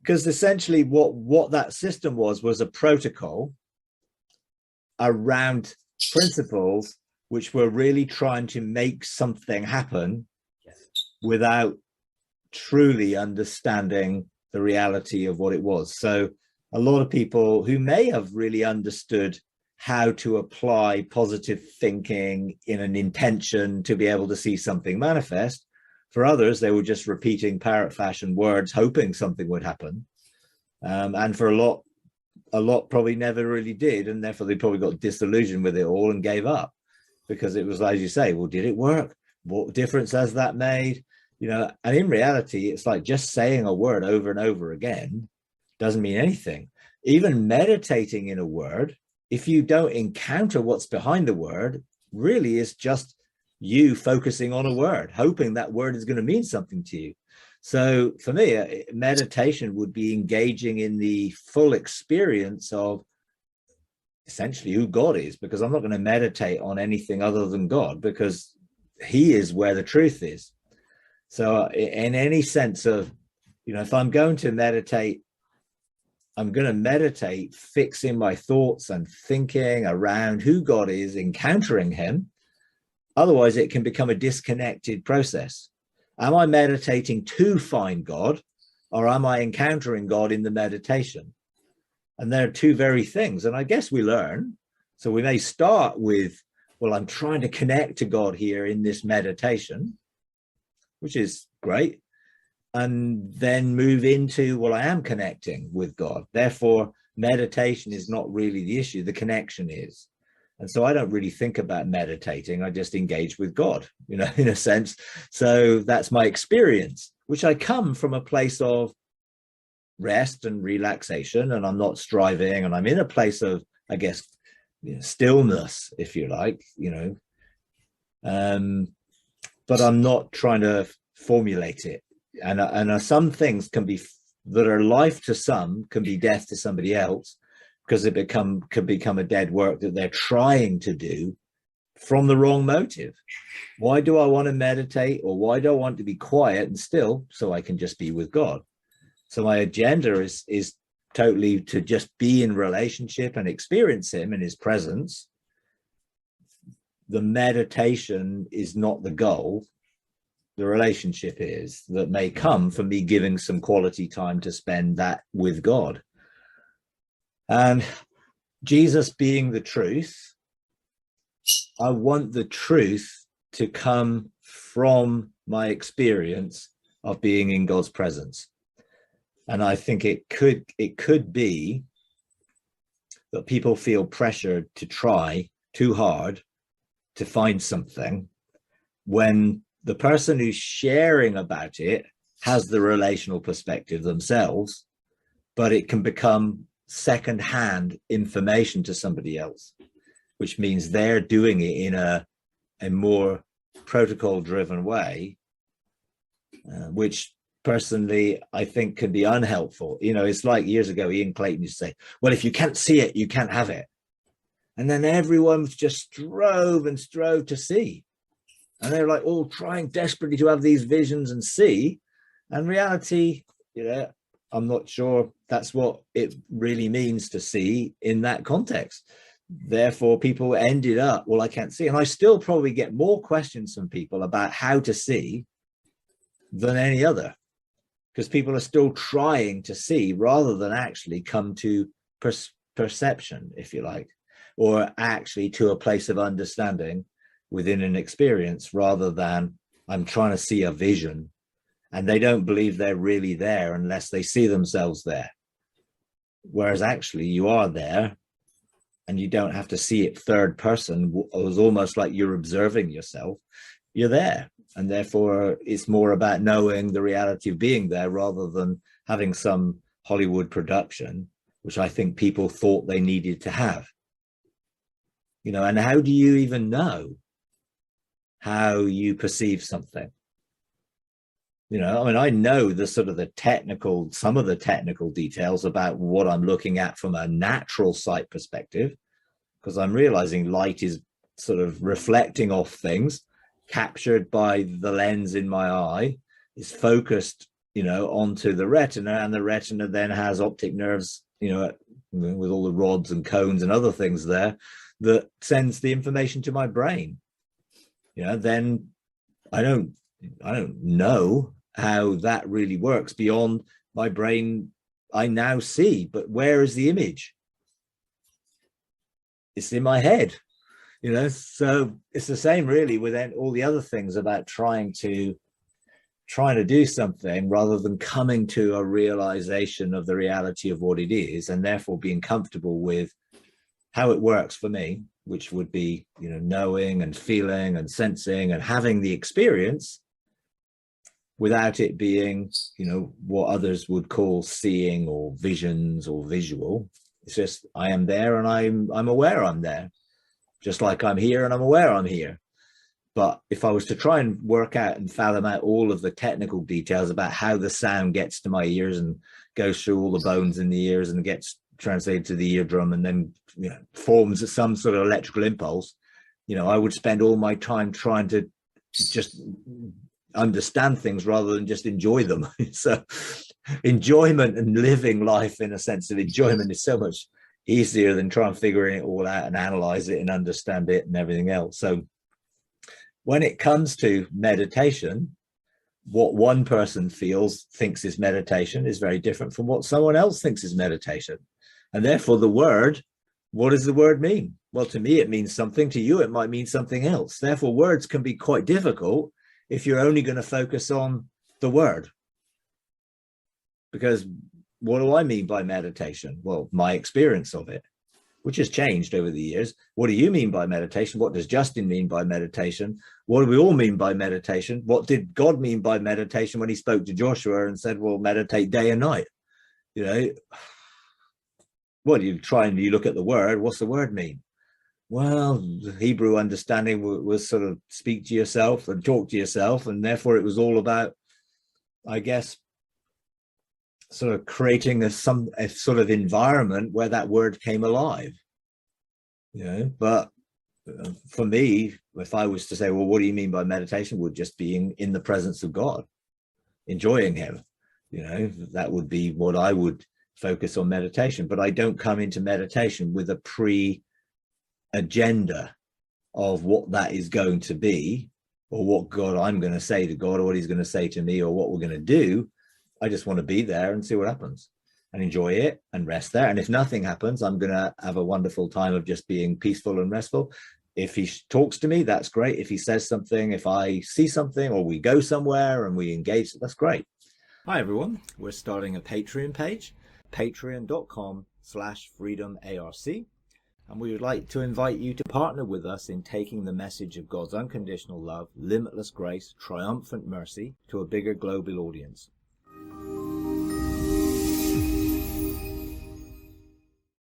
because essentially what that system was a protocol around principles which were really trying to make something happen without truly understanding the reality of what it was. So a lot of people who may have really understood how to apply positive thinking in an intention to be able to see something manifest, for others, they were just repeating parrot-fashioned words, hoping something would happen. And for a lot probably never really did. And therefore they probably got disillusioned with it all and gave up, because it was, as you say, well, did it work? What difference has that made? And in reality, it's like just saying a word over and over again doesn't mean anything. Even meditating in a word, if you don't encounter what's behind the word, really is just you focusing on a word, hoping that word is going to mean something to you. So for me, meditation would be engaging in the full experience of essentially who God is, because I'm not going to meditate on anything other than God, because he is where the truth is. So in any sense of, if I'm going to meditate, I'm going to meditate fixing my thoughts and thinking around who God is, encountering him. Otherwise, it can become a disconnected process. Am I meditating to find God, or am I encountering God in the meditation? And they're two very things. And I guess we learn. So we may start with, well, I'm trying to connect to God here in this meditation, which is great. And then move into, well, I am connecting with God. Therefore, meditation is not really the issue. The connection is. And so I don't really think about meditating. I just engage with God, in a sense. So that's my experience, which I come from a place of rest and relaxation, and I'm not striving, and I'm in a place of, I guess, stillness, if you like, but I'm not trying to formulate it. And some things can be, that are life to some, can be death to somebody else, because it could become a dead work that they're trying to do from the wrong motive. Why do I want to meditate, or why do I want to be quiet and still so I can just be with God? So my agenda is totally to just be in relationship and experience him in his presence. The meditation is not the goal. The relationship is, that may come from me giving some quality time to spend that with God. And Jesus being the truth, I want the truth to come from my experience of being in God's presence. And I think it could be that people feel pressured to try too hard to find something, when the person who's sharing about it has the relational perspective themselves, but it can become second-hand information to somebody else, which means they're doing it in a more protocol-driven way, which personally I think can be unhelpful. It's like years ago, Ian Clayton used to say, well, if you can't see it, you can't have it. And then everyone just strove to see. And they're like all trying desperately to have these visions and see. And reality, I'm not sure that's what it really means to see in that context. Therefore, people ended up, well, I can't see. And I still probably get more questions from people about how to see than any other, because people are still trying to see rather than actually come to perception, if you like, or actually to a place of understanding within an experience, rather than I'm trying to see a vision. And they don't believe they're really there unless they see themselves there. Whereas actually you are there, and you don't have to see it third person. It was almost like you're observing yourself. You're there. And therefore it's more about knowing the reality of being there, rather than having some Hollywood production, which I think people thought they needed to have. And how do you even know how you perceive something? I know some of the technical details about what I'm looking at from a natural sight perspective, because I'm realizing light is sort of reflecting off things, captured by the lens in my eye, is focused, onto the retina, and the retina then has optic nerves, with all the rods and cones and other things there that sends the information to my brain. Then I don't know how that really works beyond my brain. I now see, but where is the image? It's in my head, so it's the same really with all the other things about trying to do something rather than coming to a realization of the reality of what it is, and therefore being comfortable with how it works for me, which would be, knowing and feeling and sensing and having the experience without it being, what others would call seeing or visions or visual. It's just, I am there and I'm aware I'm there, just like I'm here and I'm aware I'm here. But if I was to try and work out and fathom out all of the technical details about how the sound gets to my ears and goes through all the bones in the ears and gets translated to the eardrum and then forms some sort of electrical impulse, I would spend all my time trying to just understand things rather than just enjoy them. So enjoyment and living life in a sense of enjoyment is so much easier than trying to figure it all out and analyze it and understand it and everything else. So when it comes to meditation, what one person thinks is meditation is very different from what someone else thinks is meditation. And therefore the word, what does the word mean? Well, to me, it means something. To you, it might mean something else. Therefore, words can be quite difficult if you're only going to focus on the word. Because what do I mean by meditation? Well, my experience of it, which has changed over the years. What do you mean by meditation? What does Justin mean by meditation? What do we all mean by meditation? What did God mean by meditation when he spoke to Joshua and said, well, meditate day and night? What you look at the word, what's the word mean? Well, the Hebrew understanding was sort of speak to yourself and talk to yourself. And therefore it was all about, I guess, sort of creating a sort of environment where that word came alive, but for me, if I was to say, well, what do you mean by meditation? Would just being in the presence of God, enjoying him, that would be what I would focus on meditation. But I don't come into meditation with a pre-agenda of what that is going to be, or what I'm going to say to God, or what he's going to say to me, or what we're going to do. I just want to be there and see what happens and enjoy it and rest there. And if nothing happens, I'm going to have a wonderful time of just being peaceful and restful. If he talks to me, that's great. If he says something, if I see something, or we go somewhere and we engage, that's great. Hi, everyone. We're starting a Patreon page, patreon.com/freedomarc. And we would like to invite you to partner with us in taking the message of God's unconditional love, limitless grace, triumphant mercy to a bigger global audience.